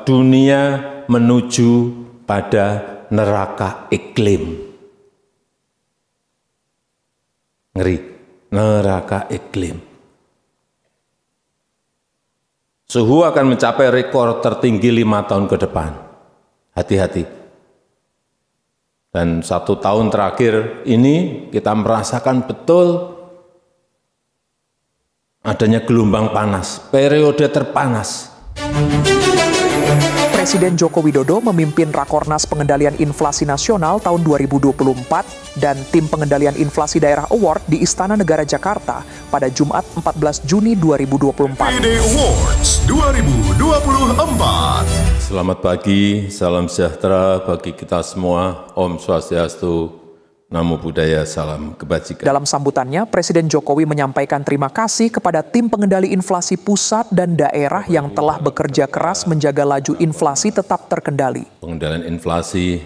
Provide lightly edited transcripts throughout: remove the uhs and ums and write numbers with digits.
Dunia menuju pada neraka iklim. Ngeri, neraka iklim. Suhu akan mencapai rekor tertinggi 5 tahun ke depan. Hati-hati. Dan 1 tahun terakhir ini kita merasakan betul adanya gelombang panas, periode terpanas. Presiden Joko Widodo memimpin Rakornas Pengendalian Inflasi Nasional tahun 2024 dan Tim Pengendalian Inflasi Daerah Award di Istana Negara Jakarta pada Jumat 14 Juni 2024. TPID Awards 2024. Selamat pagi, salam sejahtera bagi kita semua. Om Swastiastu, Namo Buddhaya, salam kebajikan. Dalam sambutannya, Presiden Jokowi menyampaikan terima kasih kepada tim pengendali inflasi pusat dan daerah yang telah bekerja keras menjaga laju inflasi tetap terkendali. Pengendalian inflasi.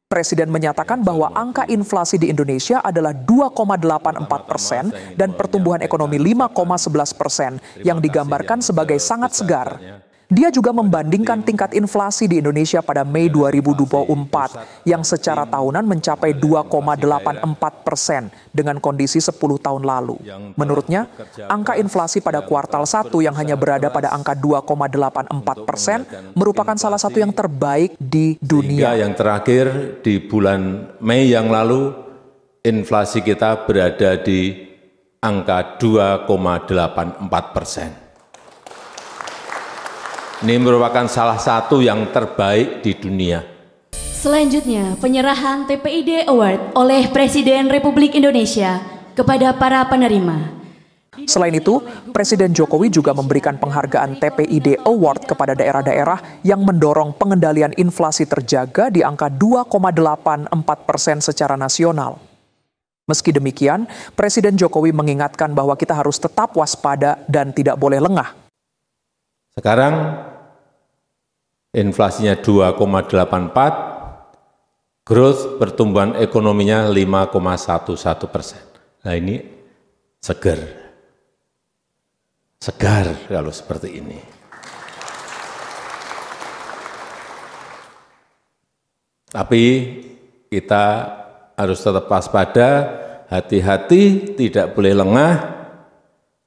Presiden menyatakan bahwa angka inflasi di Indonesia adalah 2,84% dan pertumbuhan ekonomi 5,11% yang digambarkan sebagai sangat segar. Dia juga membandingkan tingkat inflasi di Indonesia pada Mei 2024 yang secara tahunan mencapai 2,84% dengan kondisi 10 tahun lalu. Menurutnya, angka inflasi pada kuartal 1 yang hanya berada pada angka 2,84% merupakan salah satu yang terbaik di dunia. Sehingga yang terakhir di bulan Mei yang lalu, inflasi kita berada di angka 2,84%. Ini merupakan salah satu yang terbaik di dunia. Selanjutnya, penyerahan TPID Award oleh Presiden Republik Indonesia kepada para penerima. Selain itu, Presiden Jokowi juga memberikan penghargaan TPID Award kepada daerah-daerah yang mendorong pengendalian inflasi terjaga di angka 2,84% secara nasional. Meski demikian, Presiden Jokowi mengingatkan bahwa kita harus tetap waspada dan tidak boleh lengah. Sekarang inflasinya 2,84, growth pertumbuhan ekonominya 5,11%. Nah ini segar kalau seperti ini. Tapi kita harus tetap waspada, hati-hati, tidak boleh lengah,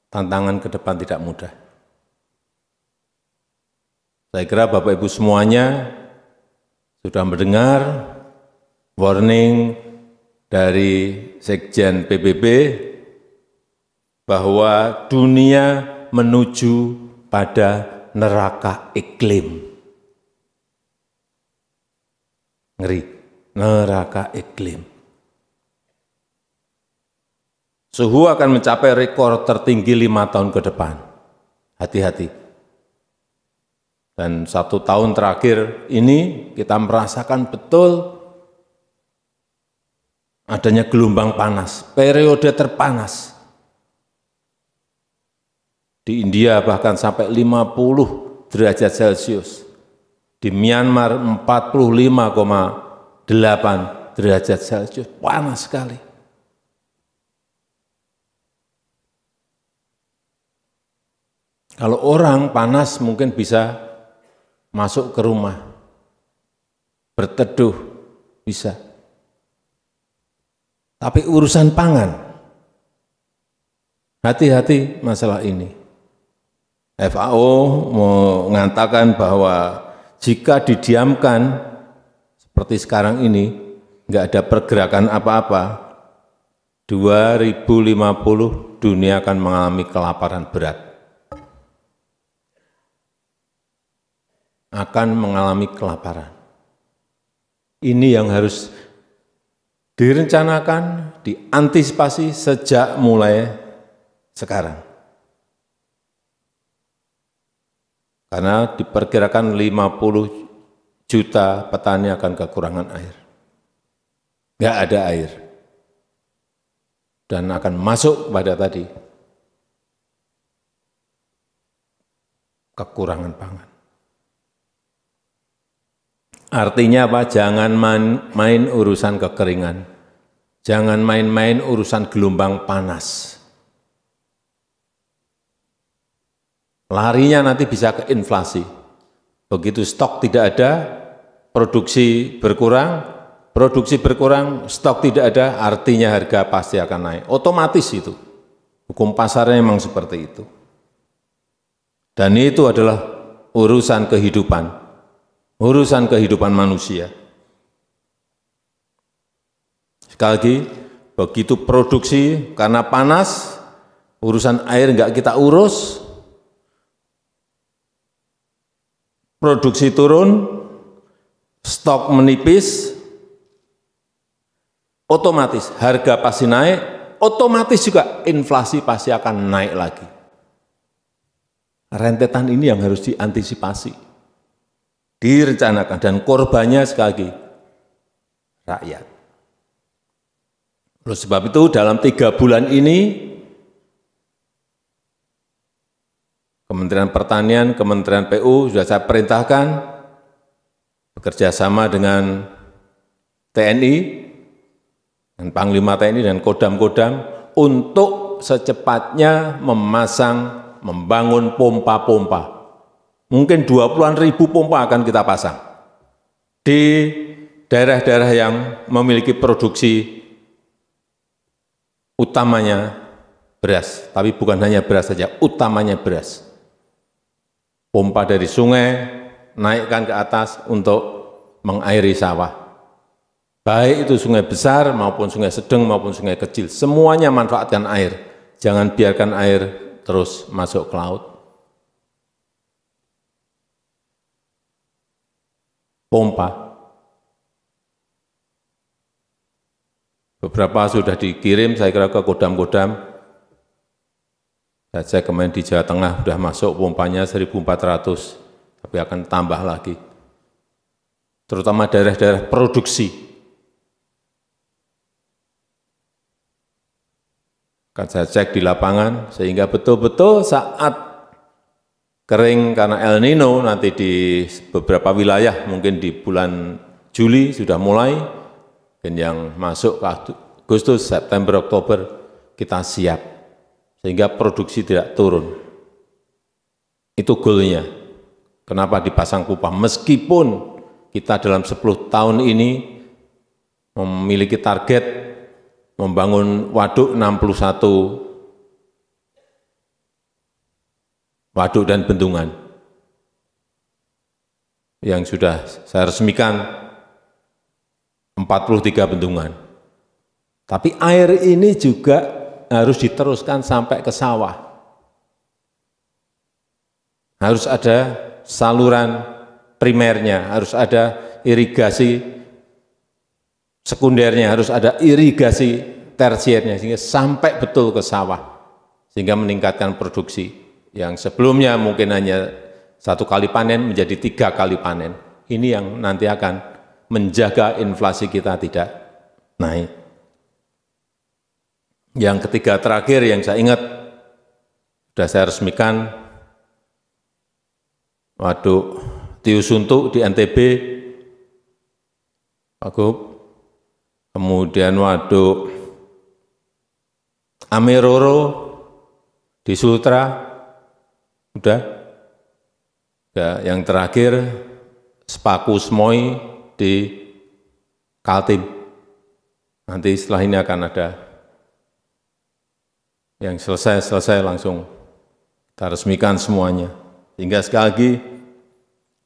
tantangan ke depan tidak mudah. Saya kira Bapak Ibu semuanya sudah mendengar warning dari Sekjen PBB bahwa dunia menuju pada neraka iklim. Ngeri, neraka iklim. Suhu akan mencapai rekor tertinggi 5 tahun ke depan. Hati-hati. Dan 1 tahun terakhir ini kita merasakan betul adanya gelombang panas, periode terpanas. Di India bahkan sampai 50 derajat Celcius. Di Myanmar 45,8 derajat Celcius, panas sekali. Kalau orang panas mungkin bisa masuk ke rumah, berteduh, bisa. Tapi urusan pangan, hati-hati masalah ini. FAO mengatakan bahwa jika didiamkan seperti sekarang ini, nggak ada pergerakan apa-apa, 2050 dunia akan mengalami kelaparan berat. Akan mengalami kelaparan. Ini yang harus direncanakan, diantisipasi sejak mulai sekarang. Karena diperkirakan 50 juta petani akan kekurangan air. Nggak ada air. Dan akan masuk pada tadi kekurangan pangan. Artinya apa? Jangan main urusan kekeringan. Jangan main-main urusan gelombang panas. Larinya nanti bisa ke inflasi. Begitu stok tidak ada, produksi berkurang, stok tidak ada, artinya harga pasti akan naik. Otomatis itu. Hukum pasarnya memang seperti itu. Dan itu adalah urusan kehidupan manusia. Sekali lagi, begitu produksi karena panas, urusan air enggak kita urus, produksi turun, stok menipis, otomatis harga pasti naik, otomatis juga inflasi pasti akan naik lagi. Rentetan ini yang harus diantisipasi, direncanakan, dan korbannya sekali lagi rakyat. Oleh sebab itu dalam 3 bulan ini Kementerian Pertanian, Kementerian PU sudah saya perintahkan bekerja sama dengan TNI, dan Panglima TNI dan Kodam-Kodam untuk secepatnya membangun pompa-pompa. Mungkin 20-an ribu pompa akan kita pasang di daerah-daerah yang memiliki produksi utamanya beras, tapi bukan hanya beras saja, utamanya beras. Pompa dari sungai, naikkan ke atas untuk mengairi sawah. Baik itu sungai besar maupun sungai sedang maupun sungai kecil, semuanya manfaatkan air. Jangan biarkan air terus masuk ke laut. Pompa. Beberapa sudah dikirim, saya kira ke Kodam-Kodam. Saya kemarin di Jawa Tengah sudah masuk pompanya 1.400, tapi akan tambah lagi. Terutama daerah-daerah produksi. Akan saya cek di lapangan, sehingga betul-betul saat kering karena El Nino, nanti di beberapa wilayah, mungkin di bulan Juli sudah mulai, dan yang masuk ke Agustus, September, Oktober, kita siap, sehingga produksi tidak turun. Itu goalnya. Kenapa dipasang pompa? Meskipun kita dalam 10 tahun ini memiliki target membangun waduk 61 waduk dan bendungan yang sudah saya resmikan 43 bendungan. Tapi air ini juga harus diteruskan sampai ke sawah. Harus ada saluran primernya, harus ada irigasi sekundernya, harus ada irigasi tersiernya, sehingga sampai betul ke sawah, sehingga meningkatkan produksi yang sebelumnya mungkin hanya 1 kali panen menjadi 3 kali panen. Ini yang nanti akan menjaga inflasi kita tidak naik. Yang ketiga terakhir yang saya ingat, sudah saya resmikan waduk Tiusuntuk di NTB, Pak Gub, kemudian waduk Ameroro di Sultra, sudah. Ya, yang terakhir Sepaku Semoy di Kaltim. Nanti setelah ini akan ada yang selesai langsung kita resmikan semuanya. Sehingga sekali lagi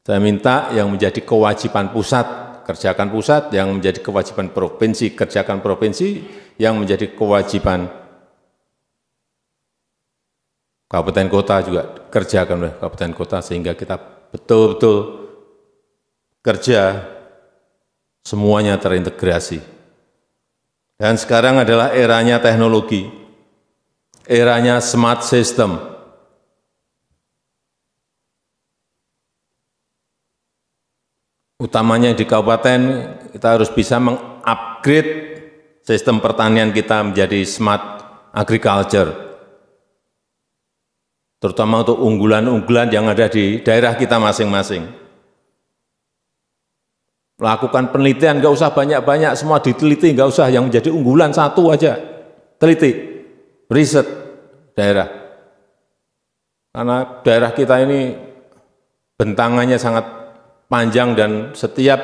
saya minta yang menjadi kewajiban pusat, kerjakan pusat, yang menjadi kewajiban provinsi, kerjakan provinsi, yang menjadi kewajiban kabupaten kota juga kerjakan oleh kabupaten kota, sehingga kita betul-betul kerja semuanya terintegrasi. Dan sekarang adalah eranya teknologi, eranya smart system. Utamanya di kabupaten kita harus bisa mengupgrade sistem pertanian kita menjadi smart agriculture. Terutama untuk unggulan-unggulan yang ada di daerah kita masing-masing. Lakukan penelitian, nggak usah banyak-banyak, semua diteliti, nggak usah yang menjadi unggulan satu aja. Teliti, riset daerah. Karena daerah kita ini bentangannya sangat panjang dan setiap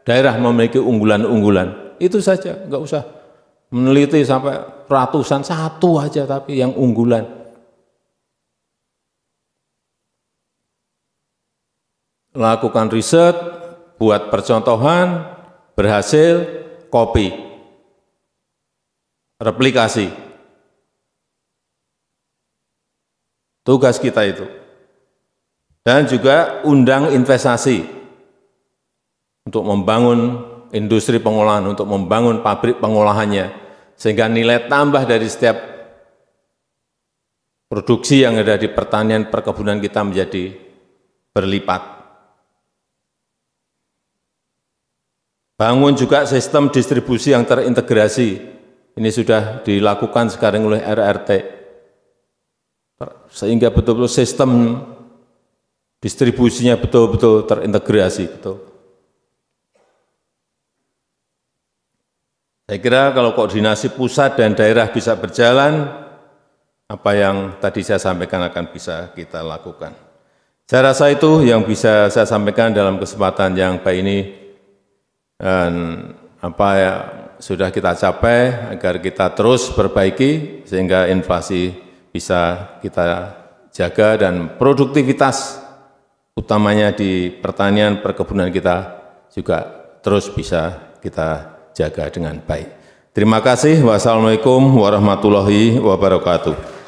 daerah memiliki unggulan-unggulan. Itu saja, nggak usah meneliti sampai ratusan, satu aja tapi yang unggulan. Lakukan riset, buat percontohan, berhasil, copy, replikasi. Tugas kita itu. Dan juga undang investasi untuk membangun industri pengolahan, untuk membangun pabrik pengolahannya, sehingga nilai tambah dari setiap produksi yang ada di pertanian perkebunan kita menjadi berlipat. Bangun juga sistem distribusi yang terintegrasi. Ini sudah dilakukan sekarang oleh RRT. Sehingga betul-betul sistem distribusinya betul-betul terintegrasi. Betul. Saya kira kalau koordinasi pusat dan daerah bisa berjalan, apa yang tadi saya sampaikan akan bisa kita lakukan. Saya rasa itu yang bisa saya sampaikan dalam kesempatan yang baik ini. Dan apa yang sudah kita capai agar kita terus perbaiki sehingga inflasi bisa kita jaga dan produktivitas utamanya di pertanian perkebunan kita juga terus bisa kita jaga dengan baik. Terima kasih. Wassalamualaikum warahmatullahi wabarakatuh.